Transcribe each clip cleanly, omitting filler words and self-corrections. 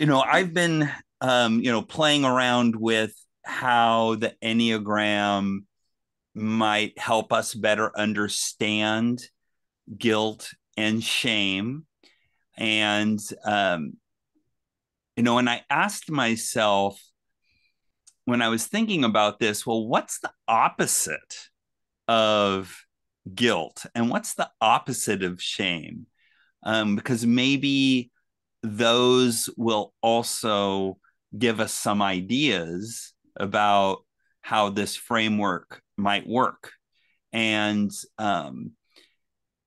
I've been, playing around with how the Enneagram might help us better understand guilt and shame. And, and I asked myself when I was thinking about this, well, what's the opposite of guilt and what's the opposite of shame? Because maybe those will also give us some ideas about how this framework might work. And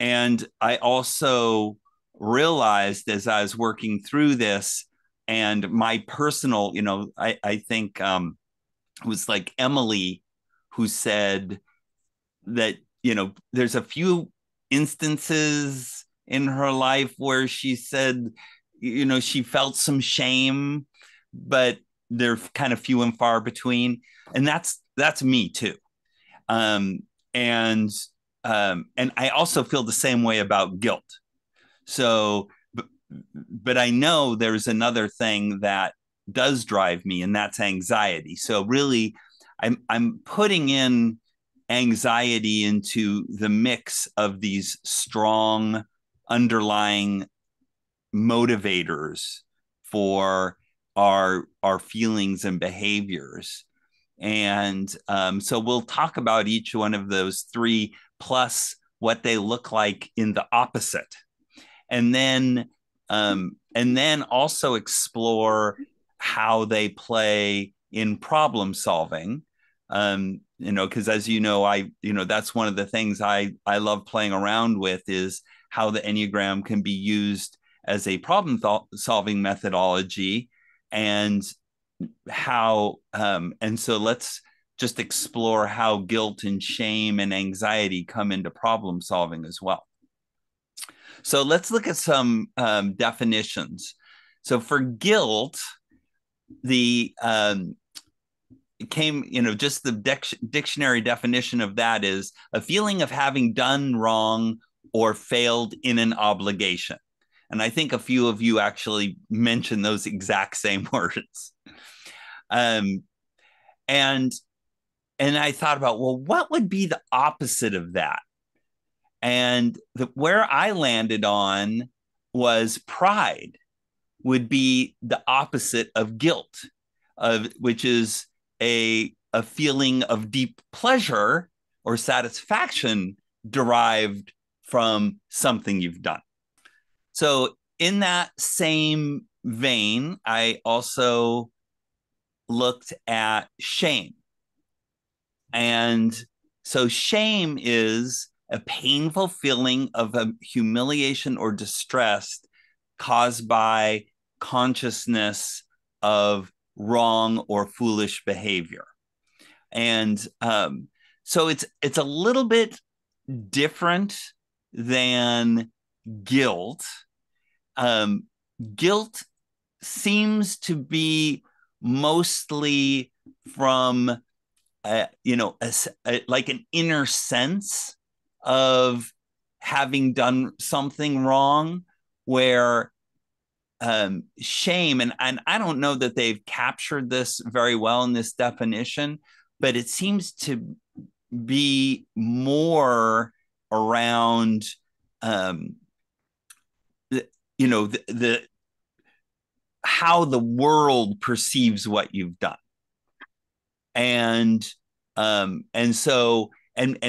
and I also realized as I was working through this, and my personal, I think it was like Emily who said that there's a few instances in her life where she said she felt some shame, but they're kind of few and far between, and that's me too. um and and I also feel the same way about guilt. So but I know there's another thing that does drive me, and that's anxiety. So really, I'm putting in anxiety into the mix of these strong underlying motivators for our feelings and behaviors. And so we'll talk about each one of those three, plus what they look like in the opposite, and then also explore how they play in problem solving. Because as that's one of the things I love playing around with, is how the Enneagram can be used as a problem solving methodology, and and so let's just explore how guilt and shame and anxiety come into problem solving as well. So let's look at some definitions. So for guilt, the came, just the dictionary definition of that is a feeling of having done wrong or failed in an obligation. And I think a few of you actually mentioned those exact same words. Um, and and I thought about, well, what would be the opposite of that? And where I landed on was pride would be the opposite of guilt, which is a feeling of deep pleasure or satisfaction derived from something you've done. So, in that same vein, I also looked at shame. And so, shame is a painful feeling of humiliation or distress caused by consciousness of wrong or foolish behavior. And so it's a little bit different than guilt. Um, Guilt seems to be mostly from like an inner sense of having done something wrong, where shame, and I don't know that they've captured this very well in this definition, but it seems to be more around um, the, the how the world perceives what you've done. And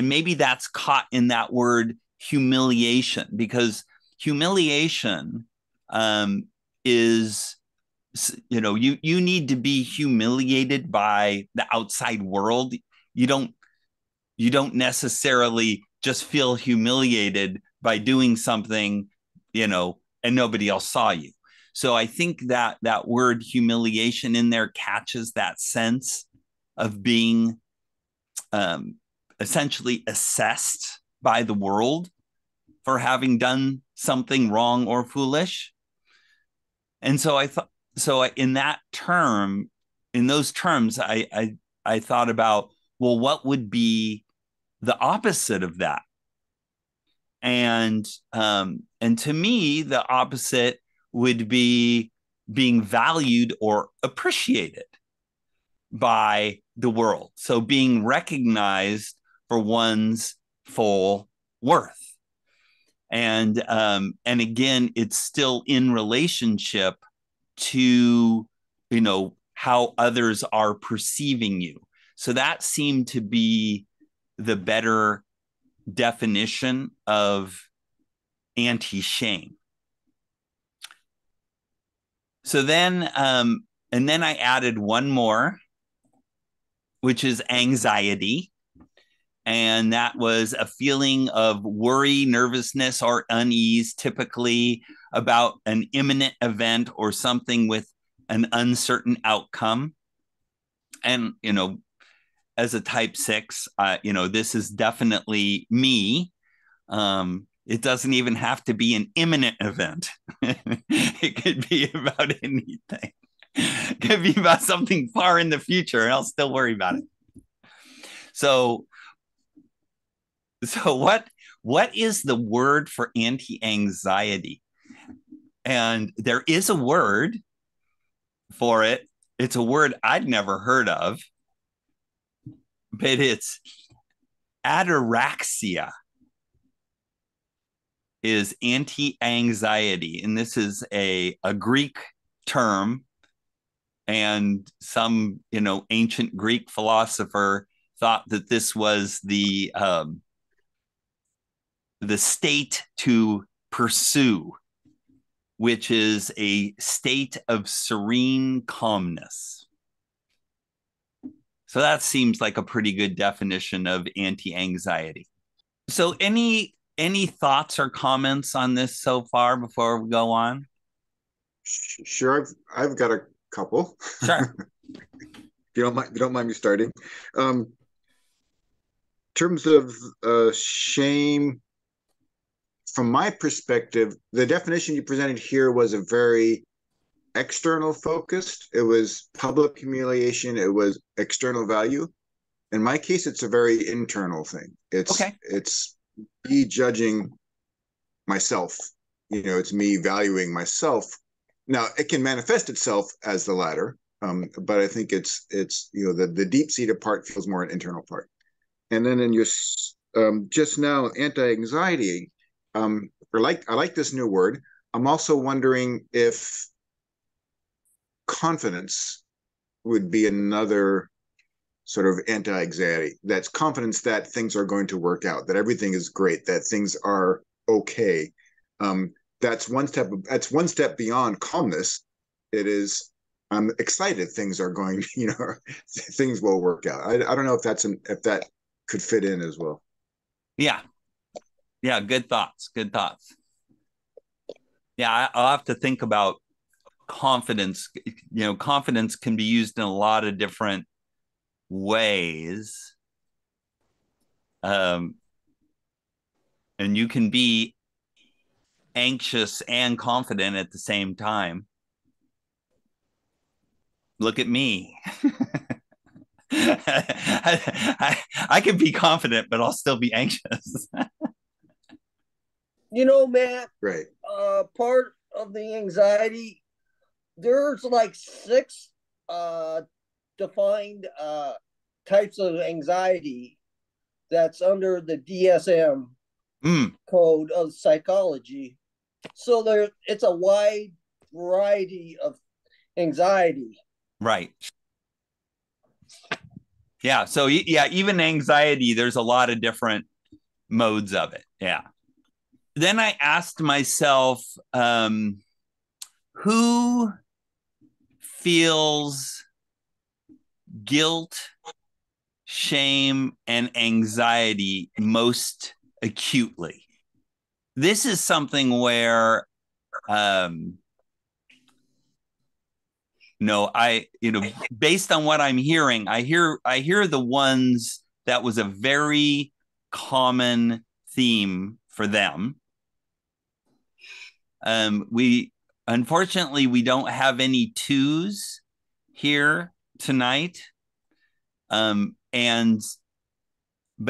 maybe that's caught in that word humiliation, because humiliation um, is, you need to be humiliated by the outside world. You don't you don't necessarily just feel humiliated by doing something, and nobody else saw you. So I think that word humiliation in there catches that sense of being um, essentially assessed by the world for having done something wrong or foolish. And so I thought, in that term, in those terms, I thought about, well, what would be the opposite of that? And to me, the opposite would be being valued or appreciated by the world. So being recognized for one's full worth. And again, it's still in relationship to, how others are perceiving you. So that seemed to be the better definition of anti-shame. So then, and then I added one more, which is anxiety. And that was a feeling of worry, nervousness, or unease, typically about an imminent event or something with an uncertain outcome. And, as a type 6, this is definitely me. It doesn't even have to be an imminent event. It could be about anything. It could be about something far in the future, and I'll still worry about it. So what is the word for anti-anxiety? And there is a word for it. It's a word I'd never heard of, but it's ataraxia. Is anti-anxiety, and this is a Greek term, and some ancient Greek philosopher thought that this was the state to pursue, which is a state of serene calmness. So that seems like a pretty good definition of anti-anxiety. So any thoughts or comments on this so far before we go on? Sure, I've got a couple. Sure. If you don't mind me starting. In terms of shame, from my perspective, the definition you presented here was a very external focused. It was public humiliation. It was external value. In my case, it's a very internal thing. It's me judging myself. It's me valuing myself. Now, it can manifest itself as the latter, but I think it's the deep-seated part feels more an internal part. And then in your just now, anti-anxiety, I like this new word. I'm also wondering if confidence would be another sort of anti-anxiety. That's confidence that things are going to work out, that everything is great, that things are okay. That's one step beyond calmness. It is, I'm excited things are going, things will work out. I don't know if that could fit in as well. Yeah. Good thoughts. Yeah, I'll have to think about confidence. Confidence can be used in a lot of different ways. And you can be anxious and confident at the same time. Look at me. I can be confident, but I'll still be anxious. Matt, right. Part of the anxiety, there's like 6 defined types of anxiety that's under the DSM code of psychology. So it's a wide variety of anxiety. Right. Yeah. So even anxiety, there's a lot of different modes of it. Yeah. Then I asked myself, who feels guilt, shame, and anxiety most acutely? This is something where, based on what I'm hearing, I hear the ones that was a very common theme for them. Unfortunately, we don't have any 2s here tonight. But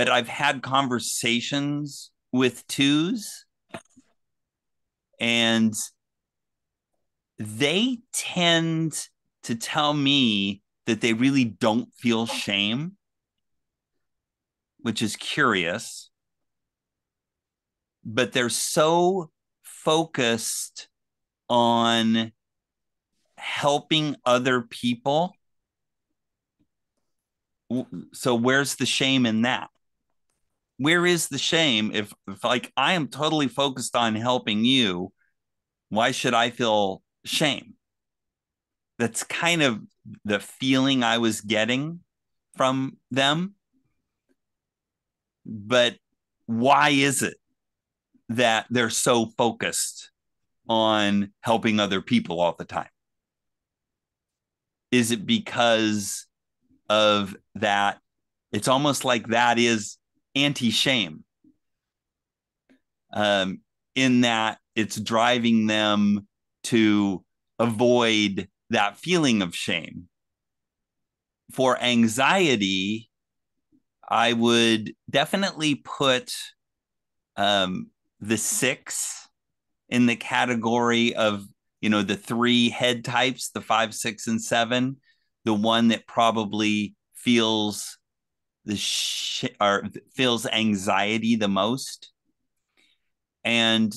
I've had conversations with 2s, and they tend to tell me that they really don't feel shame, which is curious. But they're so focused on helping other people. So where's the shame in that? Where is the shame if like I am totally focused on helping you? Why should I feel shame? That's kind of the feeling I was getting from them. But why is it that they're so focused on helping other people all the time? Is it because of that? It's almost like that is anti-shame, in that it's driving them to avoid that feeling of shame. For anxiety, I would definitely put the 6 in the category of, the 3 head types, the 5, 6, and 7, the one that probably feels feels anxiety the most. And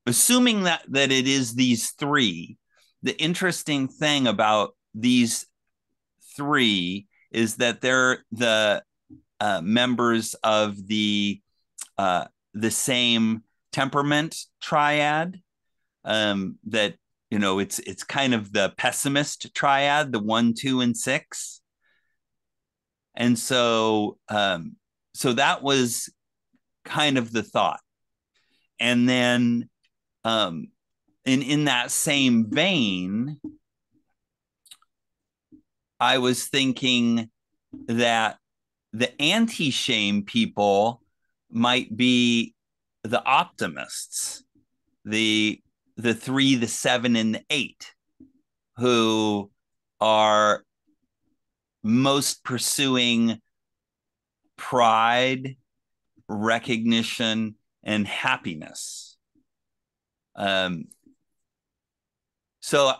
assuming that it is these 3, the interesting thing about these 3 is that they're the members of the same temperament triad, that it's kind of the pessimist triad, the 1, 2, and 6. And so that was kind of the thought. And then in that same vein, I was thinking that the anti-shame people might be the optimists, the 3, the 7, and the 8, who are most pursuing pride, recognition, and happiness. So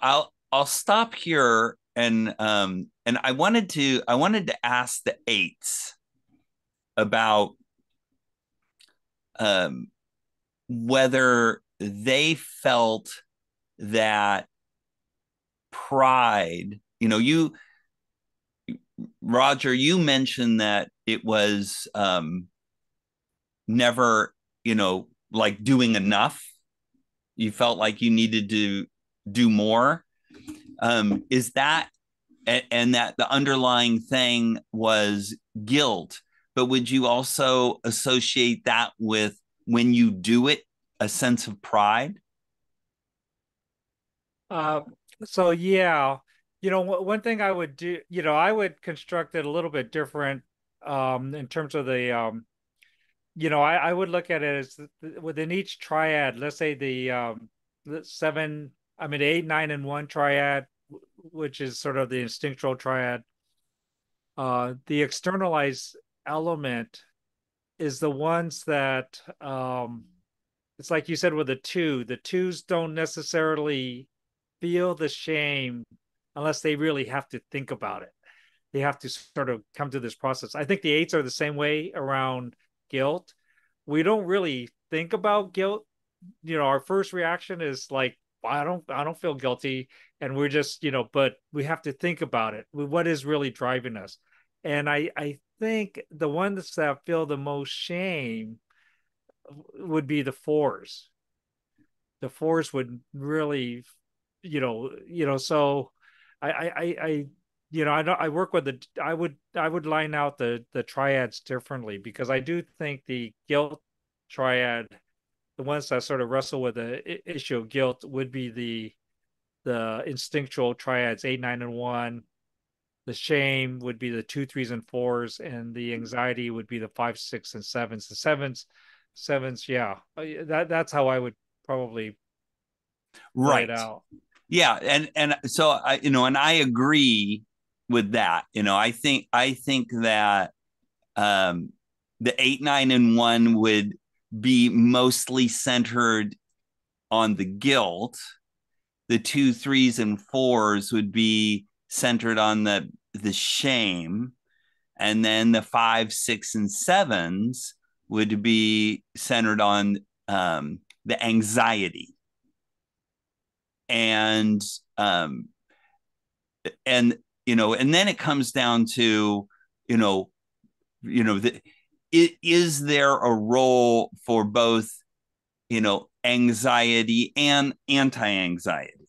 I'll stop here, and I wanted to ask the 8s about whether they felt that pride, Roger, you mentioned that it was never, like doing enough. You felt like you needed to do more. Is that, and that the underlying thing was guilt, but would you also associate that with, when you do it, a sense of pride? So yeah, one thing I would do, I would construct it a little bit different, in terms of the, I would look at it as within each triad. Let's say the 7, I mean, 8, 9, and 1 triad, which is sort of the instinctual triad. The externalized element is the ones that, it's like you said with the 2. The 2s don't necessarily feel the shame unless they really have to think about it. They have to sort of come to this process. I think the 8s are the same way around guilt. We don't really think about guilt. Our first reaction is like, I don't feel guilty, and we're just, but we have to think about it. What is really driving us? And I think the ones that feel the most shame would be the 4s. The 4s would really, so I work with I would line out the triads differently, because I do think the guilt triad, the ones that sort of wrestle with the issue of guilt, would be the instinctual triads, 8, 9, and 1. The shame would be the 2, 3s, and 4s, and the anxiety would be the 5, 6, and 7s. The sevens, yeah, that's how I would probably write out. Yeah, and so and I agree with that. I think that the 8, 9, and 1 would be mostly centered on the guilt. the 2, 3s, and 4s would be centered on the shame, and then the 5, 6, and 7s would be centered on the anxiety. And and then it comes down to is there a role for both anxiety and anti-anxiety,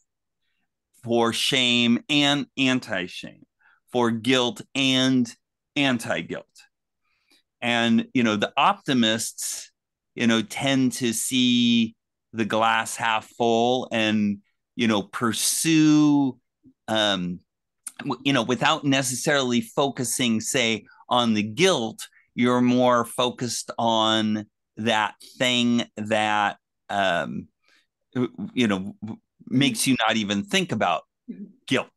for shame and anti-shame, for guilt and anti-guilt? And the optimists tend to see the glass half full and pursue without necessarily focusing, say, on the guilt. You're more focused on that thing that makes you not even think about guilt,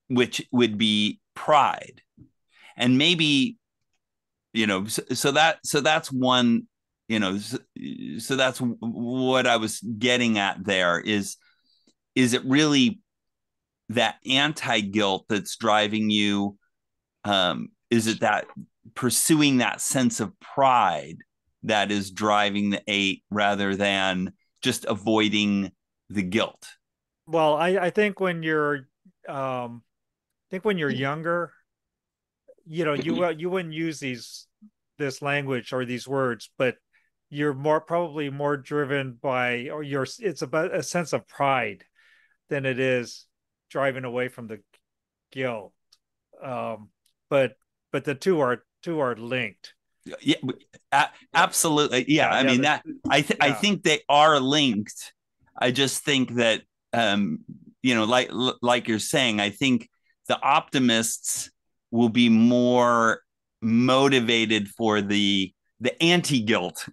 which would be pride. And maybe so that's one, so that's what I was getting at there. Is it really that anti-guilt that's driving you? Is it that pursuing that sense of pride that is driving the 8 rather than just avoiding the guilt? Well, I think when you're younger, you wouldn't use this language or these words, but you're probably more driven by, or it's about a sense of pride than it is driving away from the guilt. But the two are linked. Yeah, absolutely. Yeah, I mean that I think they are linked. I just think that like you're saying, I think the optimists will be more motivated for the anti-guilt.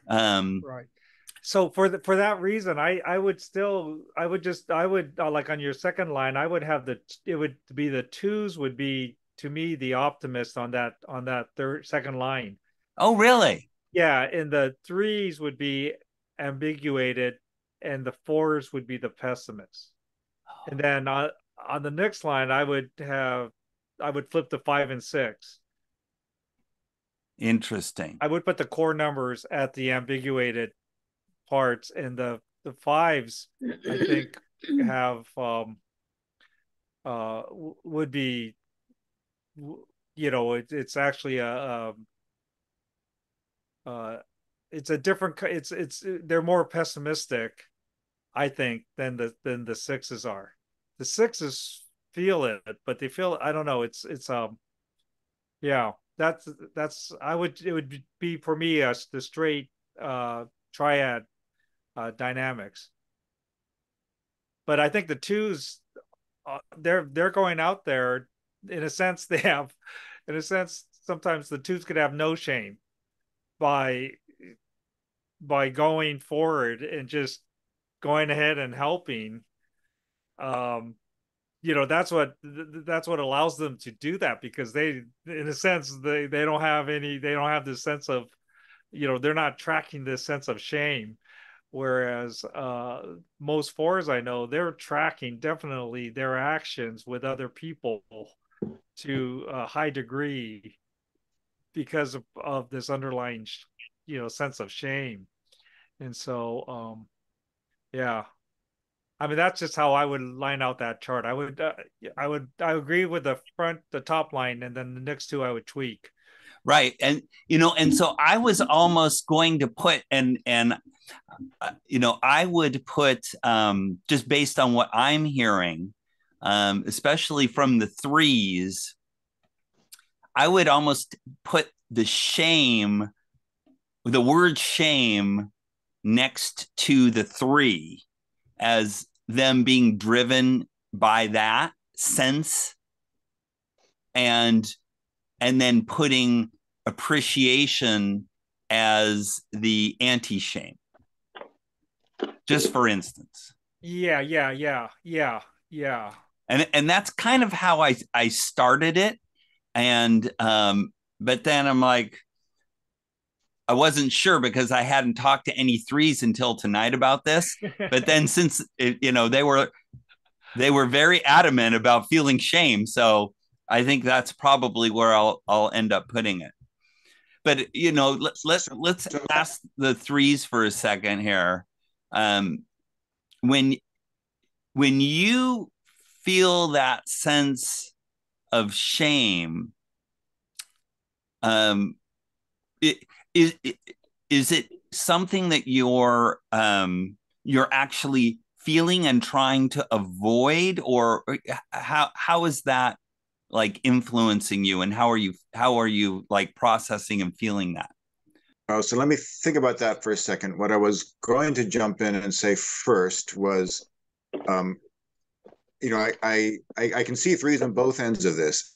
Right. So for that reason, I would like on your second line, I would have it would be the 2s would be, to me, the optimist on that second line. Oh, really? Yeah, and the 3s would be ambiguated, and the 4s would be the pessimist. And then on the next line, I would flip the 5 and 6. Interesting. I would put the core numbers at the ambiguated parts, and the 5s, I think, have would be, it's actually it's a different, they're more pessimistic, I think, than the 6s are. The 6s feel it, but they feel, I don't know, it's yeah, that's it would be for me the straight triad dynamics. But I think the 2s, they're going out there, in a sense. Sometimes the 2s could have no shame by going forward and just going ahead and helping. That's what allows them to do that, because they, in a sense, they don't have this sense of, they're not tracking this sense of shame. Whereas most 4s I know, they're tracking definitely their actions with other people to a high degree, because of this underlying sense of shame. And so yeah, I mean, that's just how I would line out that chart. I agree with the top line, and then the next 2 I would tweak. Right. And and so I was almost going to put, and I would put, just based on what I'm hearing, especially from the 3s, I would almost put the word shame next to the 3 as them being driven by that sense, and then putting appreciation as the anti-shame, just for instance. Yeah. And that's kind of how I started it. And but then I'm like, I wasn't sure because I hadn't talked to any threes until tonight about this. But then since they were very adamant about feeling shame, so I think that's probably where I'll end up putting it. But let's ask the threes for a second here. When you feel that sense of shame, is it something that you're actually feeling and trying to avoid, or how is that like influencing you, and how are you like processing and feeling that? Oh, so let me think about that for a second. What I was going to jump in and say first was, I can see threes on both ends of this.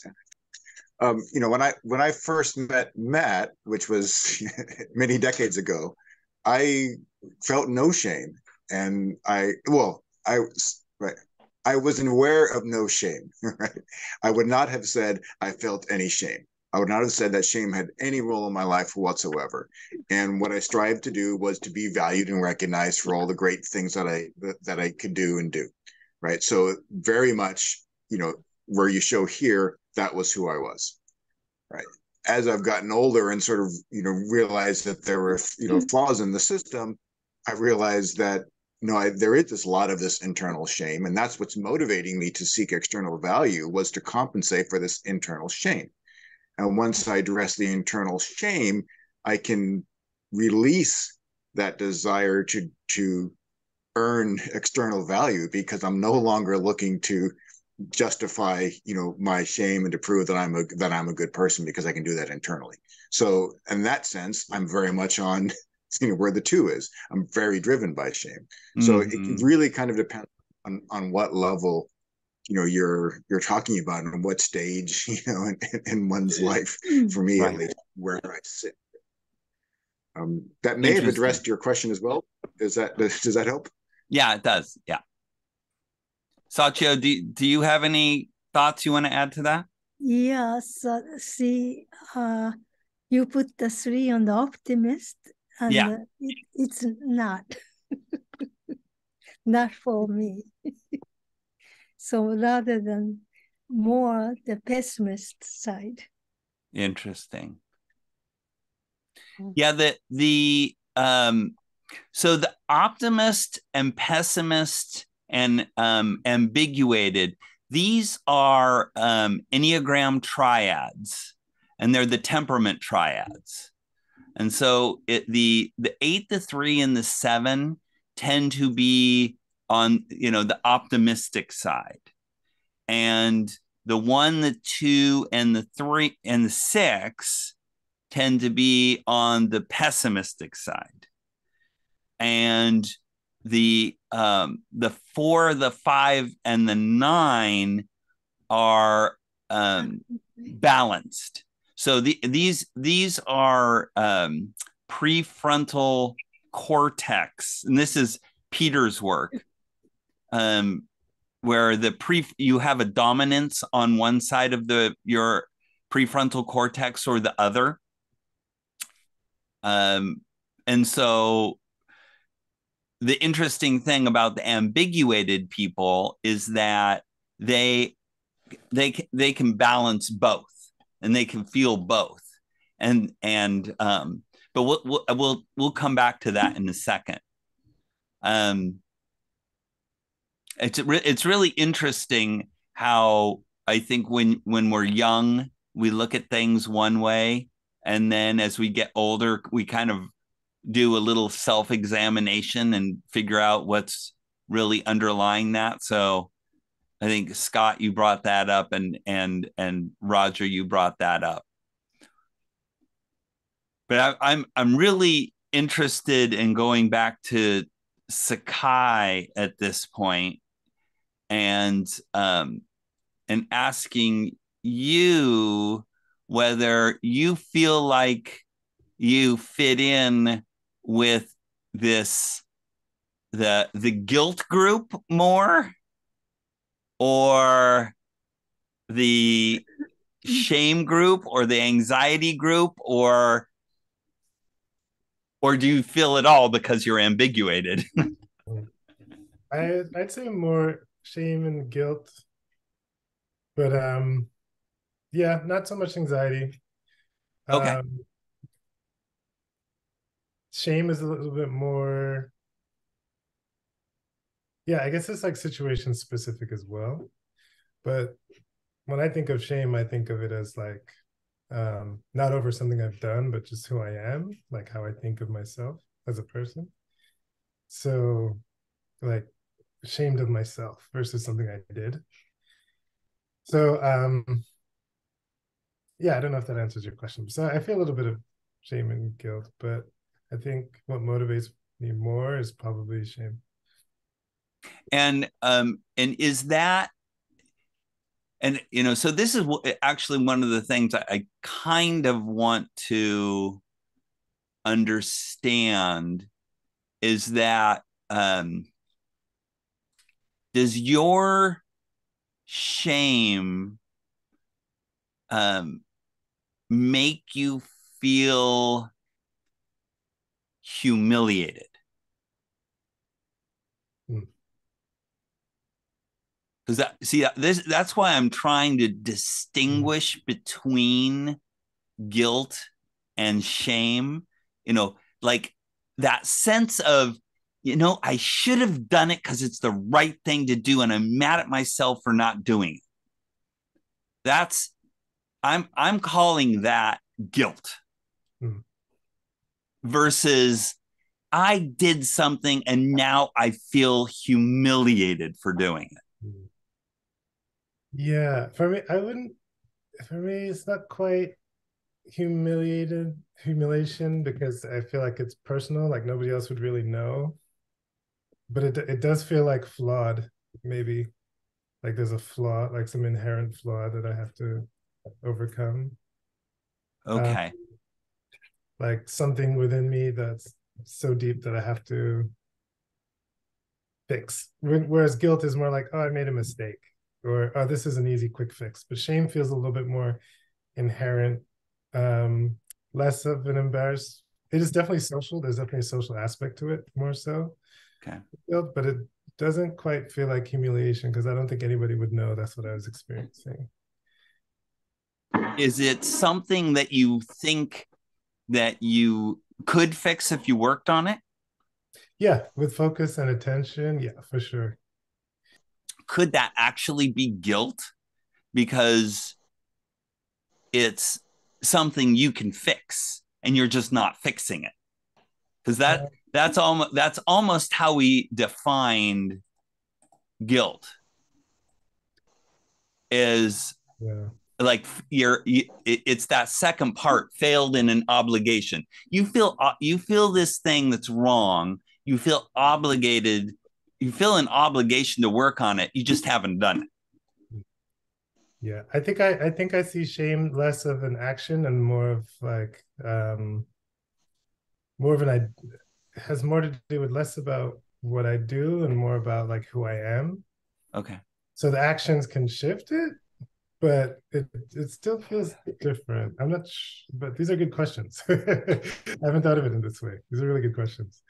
When I first met Matt, which was many decades ago, I felt no shame, and I wasn't aware of no shame. Right? I would not have said I felt any shame. I would not have said that shame had any role in my life whatsoever. And what I strived to do was to be valued and recognized for all the great things that I could do and do. Right. So very much, where you show here, that was who I was. Right. As I've gotten older and sort of, realized that there were, flaws in the system, I realized that there is a lot of this internal shame, and that's what's motivating me to seek external value, was to compensate for this internal shame. And once I address the internal shame, I can release that desire to earn external value, because I'm no longer looking to justify, my shame and to prove that I'm a good person, because I can do that internally. So in that sense, I'm very much on where the two is. I'm very driven by shame. So it really kind of depends on what level you're talking about, and what stage in one's life. For me, right, at least, where I sit. That may have addressed your question as well. Does that help? Yeah, it does. Yeah. Satya, do you have any thoughts you want to add to that? Yes. See, you put the 3 on the optimist, and yeah, it's not not for me. So rather than more the pessimist side. Interesting. Yeah, so the optimist and pessimist and ambiguated, these are Enneagram triads, and they're the temperament triads. And so the 8, the 3, and the 7 tend to be on the optimistic side, and the 1, the 2, and the 3, and the 6 tend to be on the pessimistic side, and the 4, the 5, and the 9 are balanced. So these are prefrontal cortex, and this is Peter's work, where you have a dominance on one side of your prefrontal cortex or the other, and so the interesting thing about the ambiguated people is that they can balance both, and they can feel both, but we'll come back to that in a second. It's really interesting how I think when we're young, we look at things one way, and then as we get older, we kind of do a little self-examination and figure out what's really underlying that. So I think, Scott, you brought that up, and Roger, you brought that up. But I'm really interested in going back to Sakai at this point, and asking you whether you feel like you fit in with the guilt group more, or the shame group, or the anxiety group, or Or do you feel it all because you're ambiguated? I'd say more shame and guilt, but yeah, not so much anxiety. Okay. Shame is a little bit more, yeah, I guess it's like situation specific as well. But when I think of shame, I think of it as like not over something I've done, but just who I am, like how I think of myself as a person. So like ashamed of myself versus something I did. So yeah, I don't know if that answers your question. So I feel a little bit of shame and guilt, but I think what motivates me more is probably shame. And is that, and so this is actually one of the things I kind of want to understand is that does your shame make you feel humiliated? Because that's why I'm trying to distinguish between guilt and shame. Like that sense of, I should have done it because it's the right thing to do, and I'm mad at myself for not doing it. I'm calling that guilt. Versus I did something and now I feel humiliated for doing it. Yeah, for me, it's not quite humiliation, because I feel like it's personal, like nobody else would really know. But it does feel like flawed, maybe. Like there's a flaw, like some inherent flaw that I have to overcome. Okay. Like something within me that's so deep that I have to fix. Whereas guilt is more like, oh, I made a mistake, or oh, this is an easy, quick fix. But shame feels a little bit more inherent, less of an embarrass. It is definitely social. There's definitely a social aspect to it, more so. Okay. Guilt, but it doesn't quite feel like humiliation because I don't think anybody would know that's what I was experiencing. Is it something that you think that you could fix if you worked on it? Yeah, with focus and attention, yeah, for sure. Could that actually be guilt? Because it's something you can fix and you're just not fixing it. Because that's almost how we defined guilt. Is like it's that second part, failed in an obligation. You feel this thing that's wrong. You feel obligated. You feel an obligation to work on it. You just haven't done it. Yeah, I think I see shame less of an action and more of like more of an, it has more to do with less about what I do and more about like who I am. Okay. So the actions can shift it, but it still feels different. I'm not but these are good questions. I haven't thought of it in this way. These are really good questions.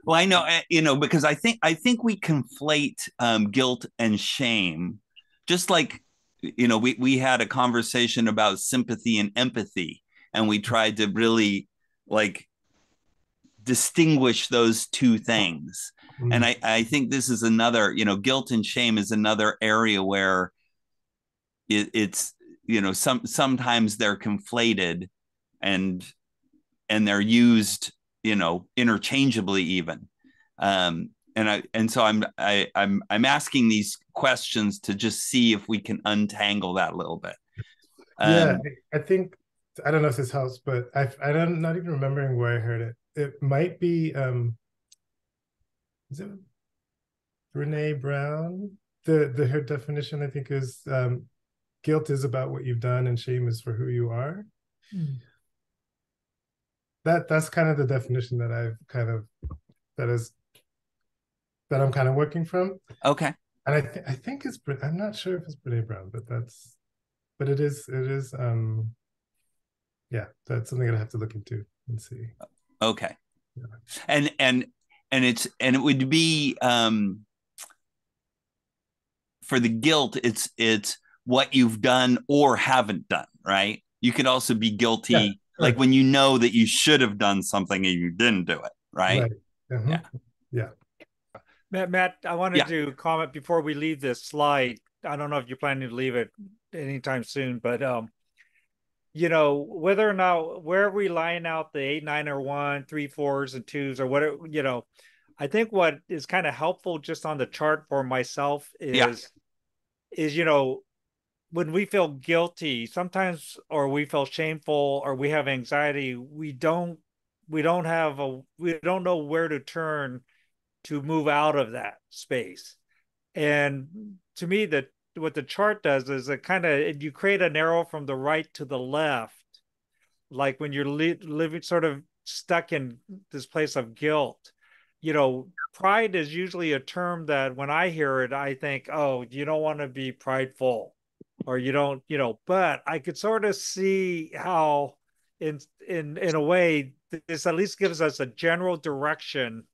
Well, I know, because I think we conflate guilt and shame, just like, we had a conversation about sympathy and empathy, and we tried to really like distinguish those two things. And I think this is another, guilt and shame is another area where it's, sometimes they're conflated and they're used, interchangeably even. So I'm asking these questions to just see if we can untangle that a little bit. Yeah, I think, I don't know if this helps, but I'm not even remembering where I heard it. It might be is it Brene Brown? Her definition, I think, is guilt is about what you've done and shame is for who you are. That's kind of the definition that I've kind of that I'm kind of working from. Okay. And I think it's, I'm not sure if it's Brene Brown, but it is yeah, that's something I have to look into and see. Okay. And it would be for the guilt, it's what you've done or haven't done, right? You could also be guilty, like when you know that you should have done something and you didn't do it, right? Yeah. Matt, I wanted to comment before we leave this slide. I don't know if you're planning to leave it anytime soon, but whether or not where we line out the 8, 9, or 1, 3, 4s, and 2s, or whatever, I think what is kind of helpful just on the chart for myself is when we feel guilty sometimes, or we feel shameful, or we have anxiety, we don't know where to turn to move out of that space. And to me, that what the chart does is you create an arrow from the right to the left, like when you're living sort of stuck in this place of guilt. Pride is usually a term that when I hear it, I think, oh, you don't want to be prideful, or you don't, but I could sort of see how in a way this at least gives us a general direction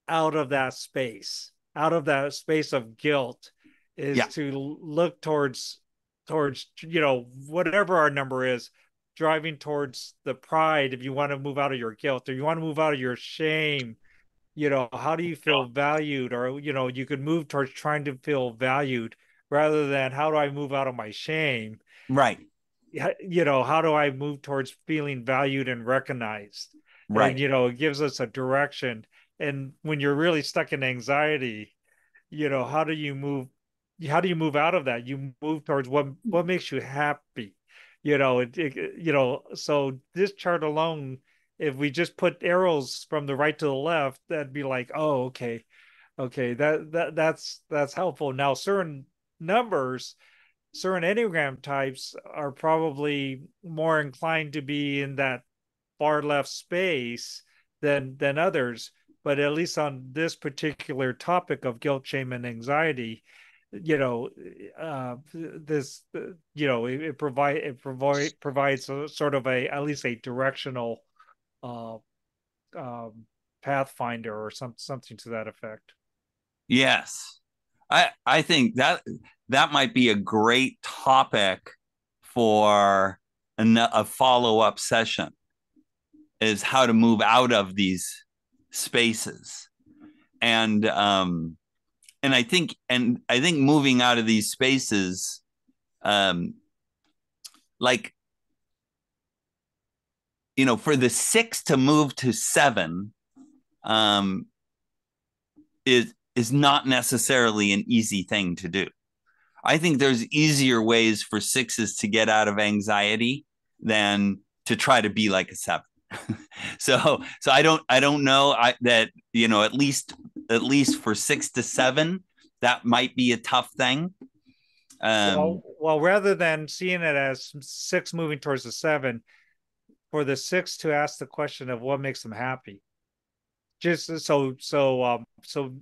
out of that space of guilt, is to look towards whatever our number is, driving towards the pride. If you want to move out of your guilt, or you want to move out of your shame, how do you feel valued? Or you could move towards trying to feel valued, rather than how do I move out of my shame, right? How do I move towards feeling valued and recognized, right? And it gives us a direction. And when you're really stuck in anxiety, how do you move out of that? You move towards what makes you happy. So this chart alone, if we just put arrows from the right to the left, that'd be like, oh, okay, that's helpful. Now, certain Enneagram types are probably more inclined to be in that far left space than others. But at least on this particular topic of guilt, shame, and anxiety, it provides a sort of at least a directional pathfinder, or something to that effect. Yes, I think that might be a great topic for a follow-up session, is how to move out of these spaces. And I think moving out of these spaces, like, for the 6 to move to 7, is not necessarily an easy thing to do. I think there's easier ways for 6s to get out of anxiety than to try to be like a 7. so I don't know that at least for 6 to 7, that might be a tough thing. Well, rather than seeing it as 6 moving towards the 7, for the 6 to ask the question of what makes them happy. Just so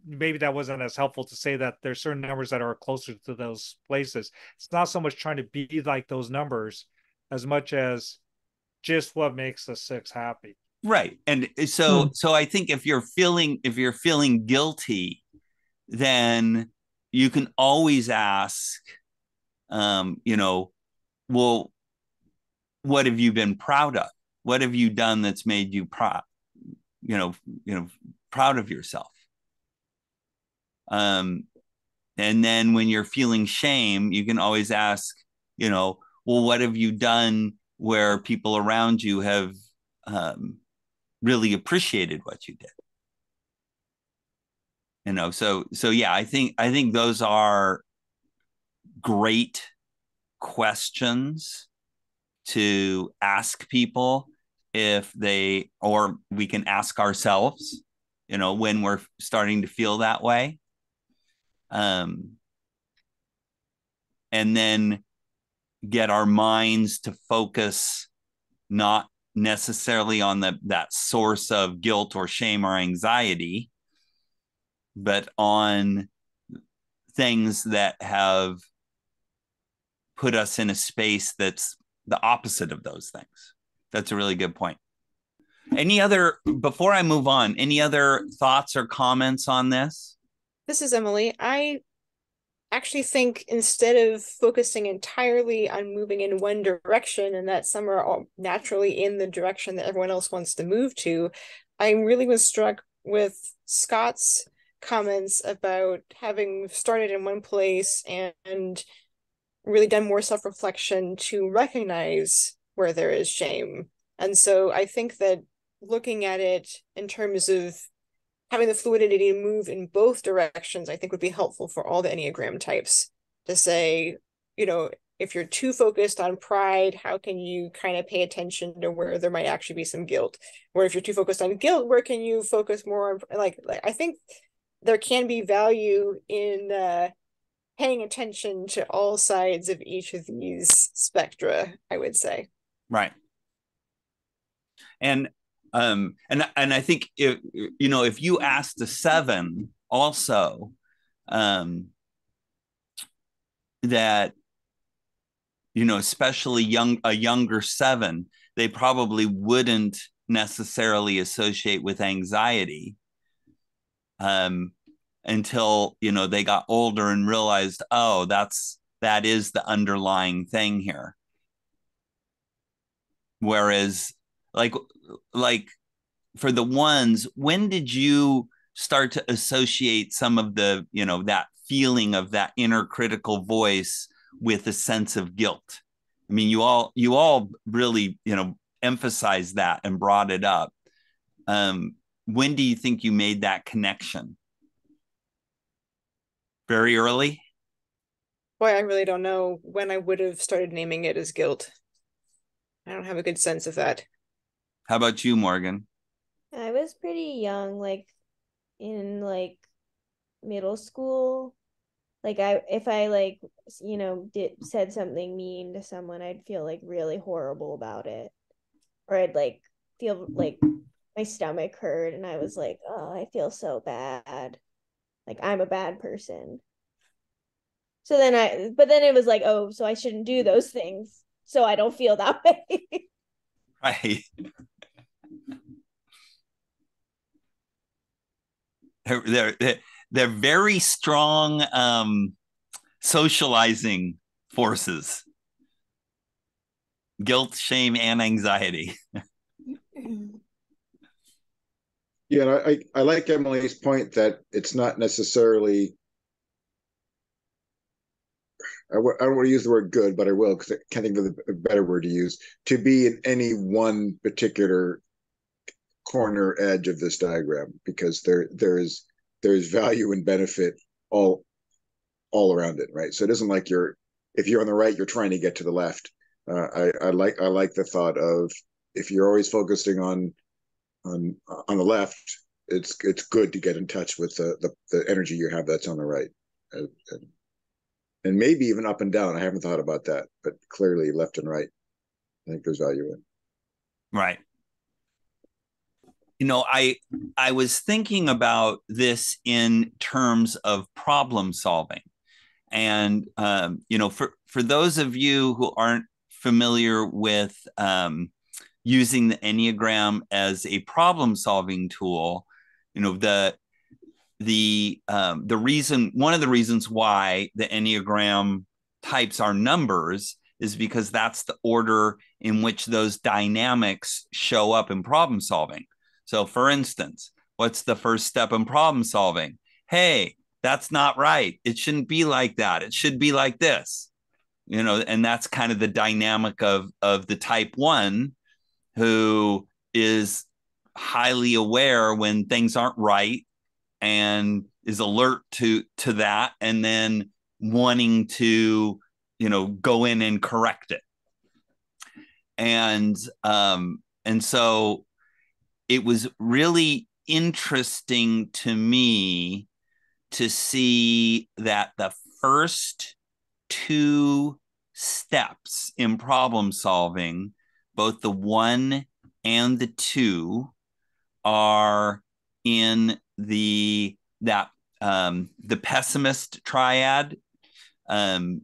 maybe that wasn't as helpful to say that there's certain numbers that are closer to those places. It's not so much trying to be like those numbers as much as just what makes a 6 happy. Right. And so I think if you're feeling guilty, then you can always ask, well, what have you been proud of? What have you done that's made you proud? Proud of yourself. And then when you're feeling shame, you can always ask, well, what have you done where people around you have really appreciated what you did? So yeah, I think those are great questions to ask people, or we can ask ourselves, when we're starting to feel that way. And then get our minds to focus not necessarily on that source of guilt or shame or anxiety, but on things that have put us in a space that's the opposite of those things. That's a really good point. Before I move on, any other thoughts or comments on this? This is Emily. I actually think instead of focusing entirely on moving in one direction, and that some are all naturally in the direction that everyone else wants to move to, I really was struck with Scott's comments about having started in one place and really done more self-reflection to recognize where there is shame. And so I think that looking at it in terms of having the fluidity to move in both directions, I think would be helpful for all the Enneagram types to say, if you're too focused on pride, how can you kind of pay attention to where there might actually be some guilt? Or if you're too focused on guilt, where can you focus more on, like I think there can be value in paying attention to all sides of each of these spectra, I would say. Right. And I think if you asked a 7 also, that especially a younger 7, they probably wouldn't necessarily associate with anxiety until they got older and realized, oh, that is the underlying thing here. Whereas like for the ones, when did you start to associate some of the that feeling of that inner critical voice with a sense of guilt? I mean, you all really emphasized that and brought it up. When do you think you made that connection? Very early? Boy, I really don't know when I would have started naming it as guilt. I don't have a good sense of that. How about you, Morgan? I was pretty young, in middle school. If I said something mean to someone, I'd feel really horrible about it, or I'd feel my stomach hurt, and I was like, oh, I feel so bad, I'm a bad person. So then it was oh, so I shouldn't do those things, so I don't feel that way. Right. They're very strong socializing forces. Guilt, shame, and anxiety. Yeah, I like Emily's point that it's not necessarily, I don't want to use the word good, but I will, because I can't think of a better word to use, to be in any one particular corner edge of this diagram, because there's value and benefit all around it, right? So it isn't like if you're on the right, you're trying to get to the left. I like the thought of, if you're always focusing on the left, it's good to get in touch with the energy you have that's on the right, and maybe even up and down. I haven't thought about that, but clearly left and right, I think there's value in. Right. I was thinking about this in terms of problem solving, and for those of you who aren't familiar with using the Enneagram as a problem solving tool, the reason, one of the reasons why the Enneagram types are numbers is because that's the order in which those dynamics show up in problem solving. So for instance, what's the first step in problem solving? Hey, that's not right. It shouldn't be like that. It should be like this. And that's kind of the dynamic of the type 1, who is highly aware when things aren't right and is alert to that, and then wanting to go in and correct it. And so it was really interesting to me to see that the first 2 steps in problem solving, both the 1 and the 2, are in the pessimist triad, and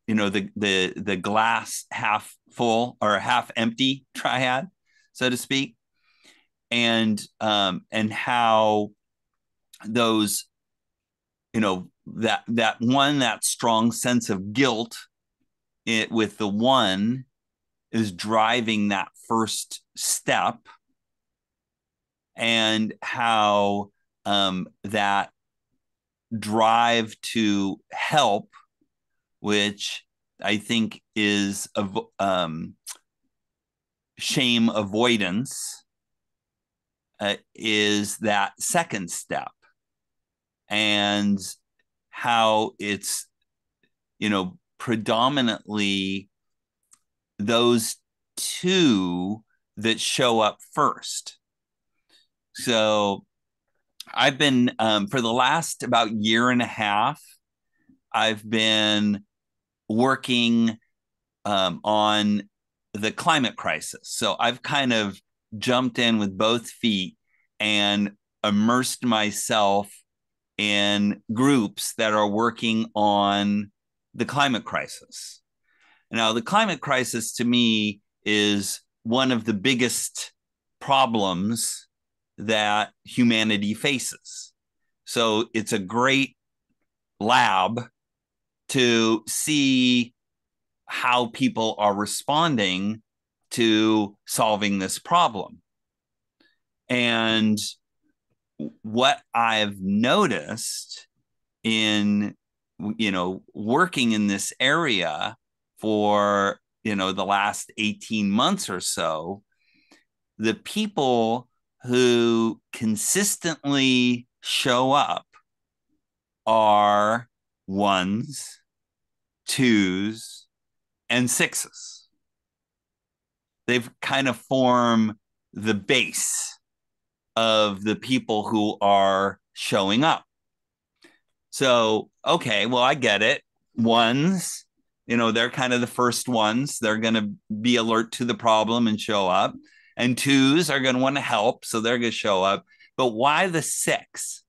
the glass half full or half empty triad, so to speak, and how those, that strong sense of guilt with the one is driving that first step, and how that drive to help, which I think is shame avoidance, is that second step, and how it's, predominantly those two that show up first. So I've been, for the last about year and a half, I've been working on the climate crisis. So I've kind of jumped in with both feet and immersed myself in groups that are working on the climate crisis. Now, the climate crisis to me is one of the biggest problems that humanity faces. So it's a great lab to see how people are responding to solving this problem. And what I've noticed in, working in this area for, the last 18 months or so, the people who consistently show up are ones, twos, and sixes. They've kind of formed the base of the people who are showing up. So, okay, well, I get it. Ones, they're kind of the first ones. They're going to be alert to the problem and show up. And twos are going to want to help, so they're going to show up. But why the six?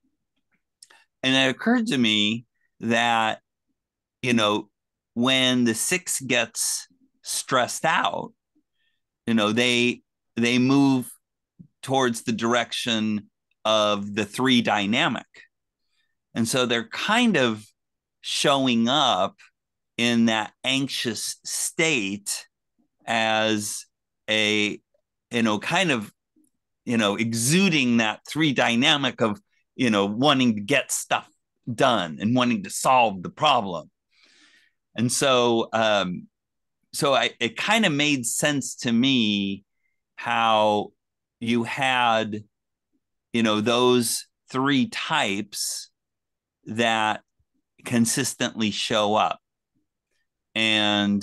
And it occurred to me that, when the six gets stressed out, they move towards the direction of the three dynamic. And so they're kind of showing up in that anxious state as a, kind of, exuding that three dynamic of, wanting to get stuff done and wanting to solve the problem. And so, it kind of made sense to me how you had, those three types that consistently show up, and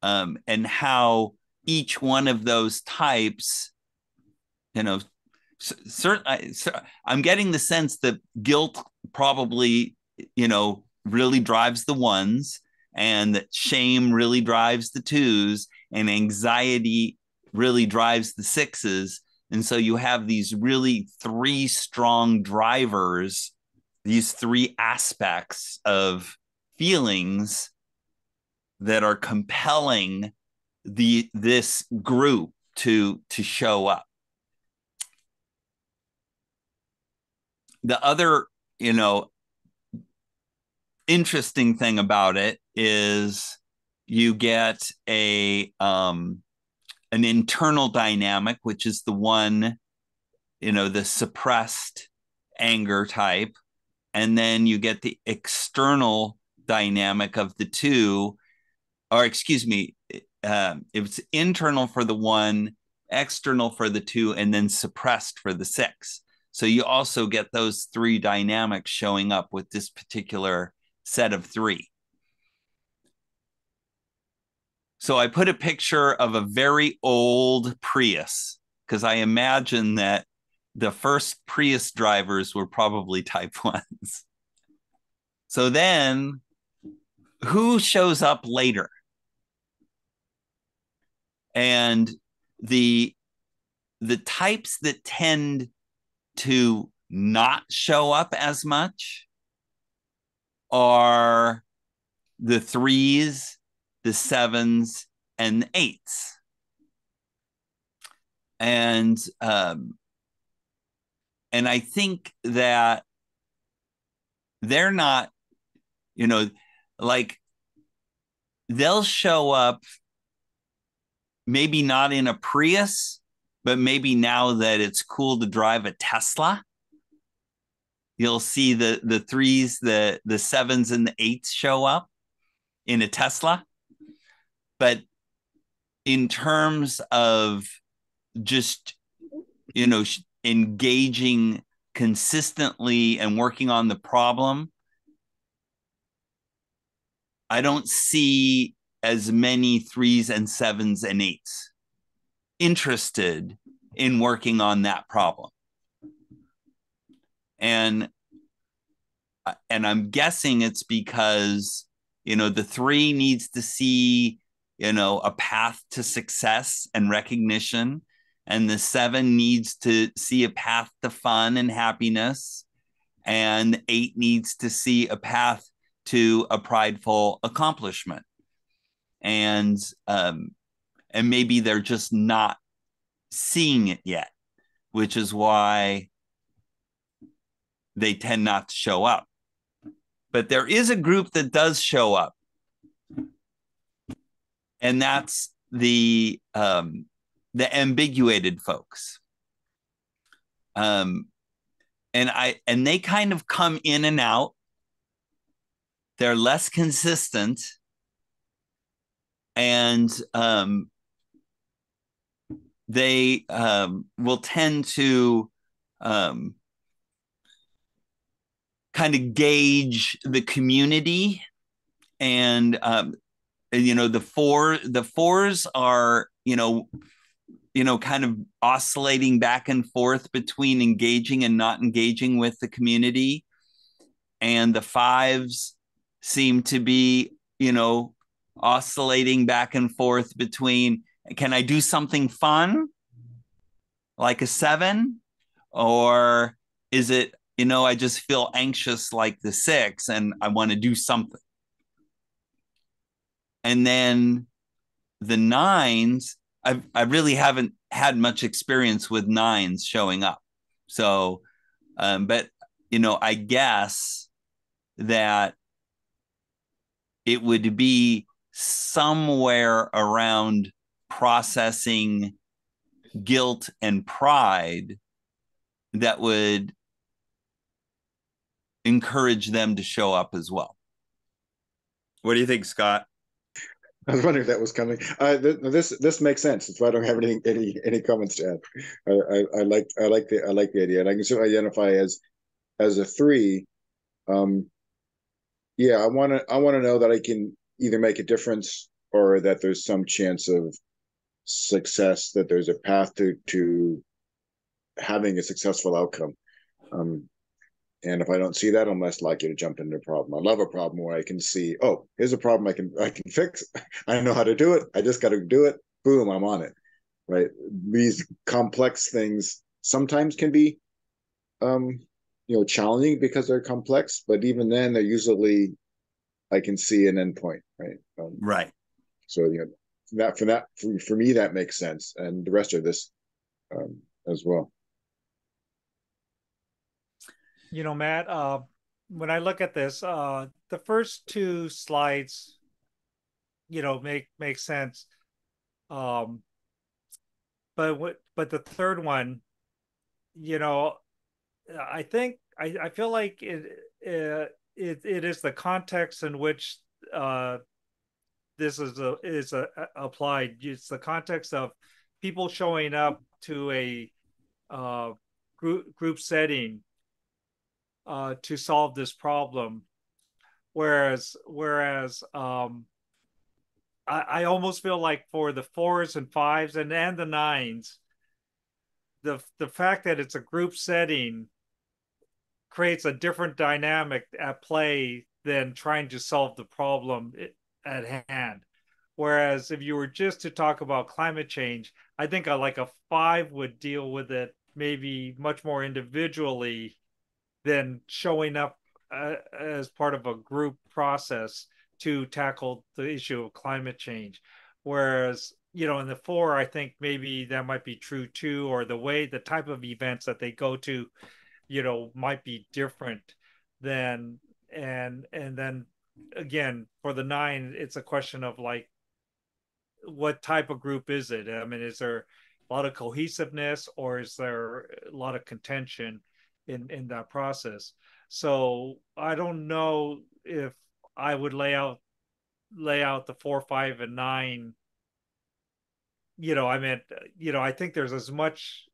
how each one of those types, certainly, I'm getting the sense that guilt probably, really drives the ones, and that shame really drives the twos, and anxiety really drives the sixes. And so you have these really three strong drivers, these three aspects of feelings that are compelling this group to show up. The other, interesting thing about it is you get an internal dynamic, which is the one, the suppressed anger type. And then you get the external dynamic of the two, or excuse me, it's internal for the one, external for the two, and then suppressed for the six. So you also get those three dynamics showing up with this particular set of three. So I put a picture of a very old Prius, because I imagine that the first Prius drivers were probably type ones. So then who shows up later? And the types that tend to not show up as much are the threes, the sevens, and the eights. And I think that they're not, like they'll show up maybe not in a Prius, but maybe now that it's cool to drive a Tesla, you'll see the threes, the sevens, and the eights show up in a Tesla. But in terms of just, engaging consistently and working on the problem, I don't see as many threes and sevens and eights interested in working on that problem. And I'm guessing it's because, the three needs to see, a path to success and recognition. And the seven needs to see a path to fun and happiness. And the eight needs to see a path to a prideful accomplishment. And maybe they're just not seeing it yet, which is why they tend not to show up. But there is a group that does show up, and that's the ambiguated folks. And they kind of come in and out. They're less consistent, and they will tend to kind of gauge the community. And the fours are kind of oscillating back and forth between engaging and not engaging with the community. And the fives seem to be, oscillating back and forth between, can I do something fun like a seven? Or is it, I just feel anxious like the six and I want to do something. And then the nines, I really haven't had much experience with nines showing up. So, but, I guess that it would be somewhere around processing guilt and pride that would encourage them to show up as well. What do you think, Scott? I was wondering if that was coming. This makes sense. That's why I don't have any comments to add. I like the idea, and I can certainly identify as a three. Yeah, I want to know that I can either make a difference or that there's some chance of success, that there's a path to having a successful outcome. And if I don't see that, I'm less likely to jump into a problem. I love a problem where I can see, oh, here's a problem I can fix. I know how to do it. I just got to do it. Boom, I'm on it. Right? These complex things sometimes can be, challenging because they're complex. But even then, they're usually, I can see an endpoint. Right. Right. So for me, that makes sense, and the rest of this as well. Matt, when I look at this, the first two slides, make sense. But the third one, I think I feel like it is the context in which this is applied. It's the context of people showing up to a group setting to solve this problem, whereas I almost feel like for the fours and fives and the nines, the fact that it's a group setting creates a different dynamic at play than trying to solve the problem at hand. Whereas if you were just to talk about climate change, I think a five would deal with it maybe much more individually than showing up as part of a group process to tackle the issue of climate change. Whereas, in the 4, I think maybe that might be true too, or the type of events that they go to, might be different than, and then again, for the 9, it's a question of like, what type of group is it? I mean, is there a lot of cohesiveness, or is there a lot of contention in that process? So I don't know if I would lay out the 4, 5, and 9. I think there's as much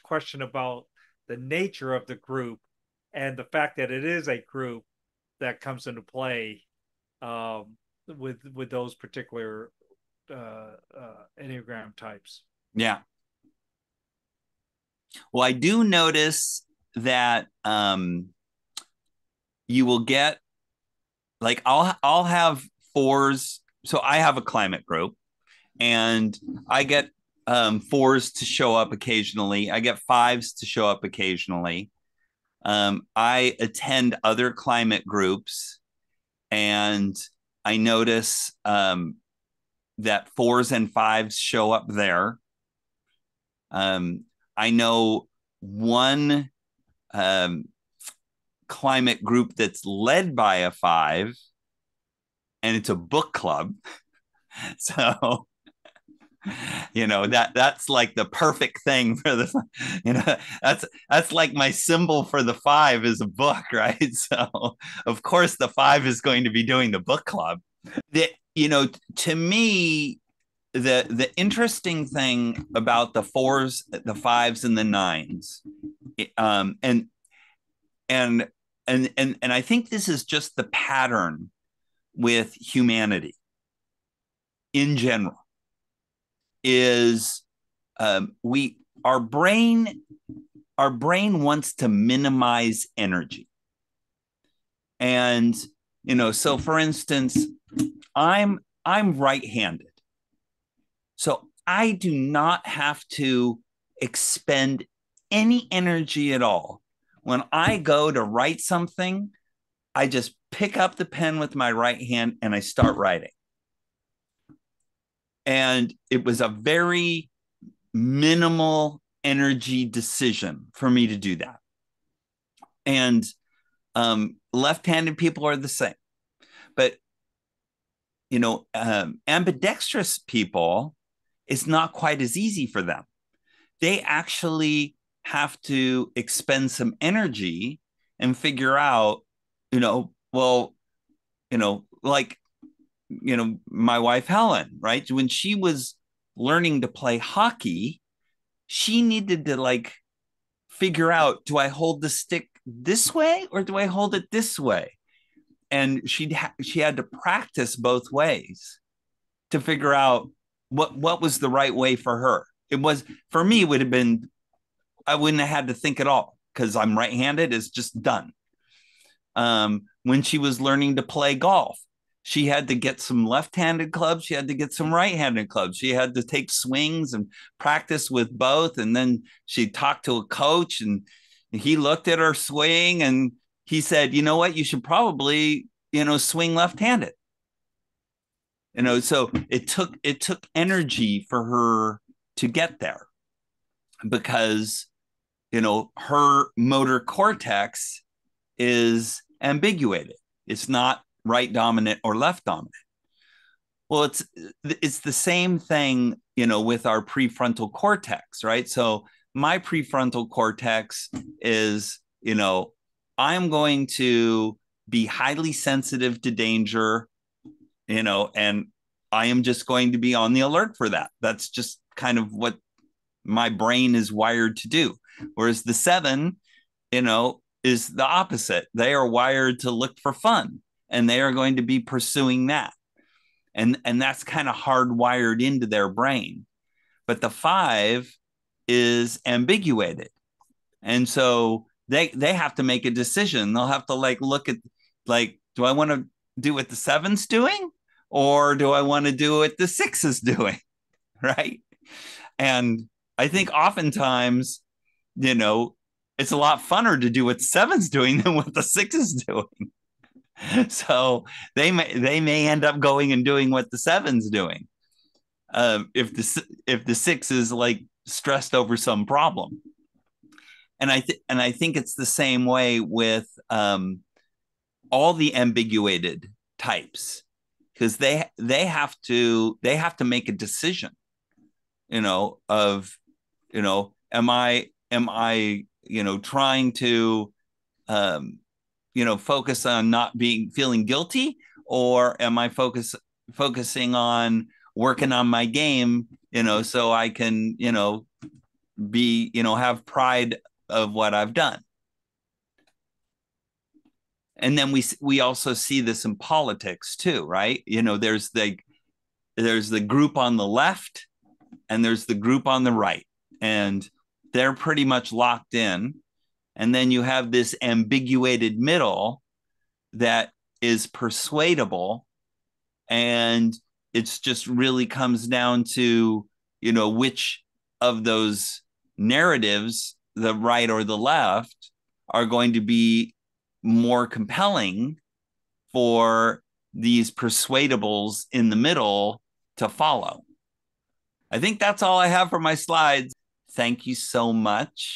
question about the nature of the group and the fact that it is a group that comes into play with those particular Enneagram types. Yeah. Well, I do notice that you will get, like, I'll have 4s. So I have a climate group, and I get 4s to show up occasionally. I get 5s to show up occasionally. I attend other climate groups, and I notice that 4s and 5s show up there. I know one climate group that's led by a 5, and it's a book club. So, that's like the perfect thing for that's like my symbol for the 5 is a book, right? So of course the 5 is going to be doing the book club. To me, the interesting thing about the 4s, the 5s, and the 9s, and I think this is just the pattern with humanity in general, is our brain wants to minimize energy. And so for instance, I'm right-handed, so I do not have to expend any energy at all. When I go to write something, I just pick up the pen with my right hand and I start writing. And it was a very minimal energy decision for me to do that. And left-handed people are the same. But, ambidextrous people, it's not quite as easy for them. They actually have to expend some energy and figure out, my wife, Helen, right? When she was learning to play hockey, she needed to figure out, do I hold the stick this way or do I hold it this way? And she had to practice both ways to figure out what was the right way for her. It was, for me, it would have been, I wouldn't have had to think at all because I'm right-handed. It's just done. When she was learning to play golf, she had to get some left-handed clubs. She had to get some right-handed clubs. She had to take swings and practice with both. And then she talked to a coach, and he looked at her swing and he said, you know what, you should probably, swing left-handed. So it took energy for her to get there because, her motor cortex is ambiguated. It's not right dominant or left dominant. Well, it's the same thing, with our prefrontal cortex, right? So my prefrontal cortex is, I'm going to be highly sensitive to danger, and I am just going to be on the alert for that. That's just kind of what my brain is wired to do. Whereas the 7, is the opposite. They are wired to look for fun, and they are going to be pursuing that. And that's kind of hardwired into their brain. But the 5 is ambiguated. And so they have to make a decision. They'll have to look at, do I want to do what the 7's doing? Or do I want to do what the 6 is doing? Right. And I think oftentimes, it's a lot funner to do what 7's doing than what the 6 is doing. So they may end up going and doing what the seven's doing. If the six is like stressed over some problem. And I think it's the same way with all the ambiguated types, because they have to make a decision, of, am I trying to focus on not feeling guilty, or am I focusing on working on my game, so I can, be, have pride of what I've done. And then we also see this in politics too, right? There's the group on the left and there's the group on the right, and they're pretty much locked in. And then you have this ambiguated middle that is persuadable, and it's just really comes down to, which of those narratives, the right or the left, are going to be more compelling for these persuadables in the middle to follow. I think that's all I have for my slides. Thank you so much.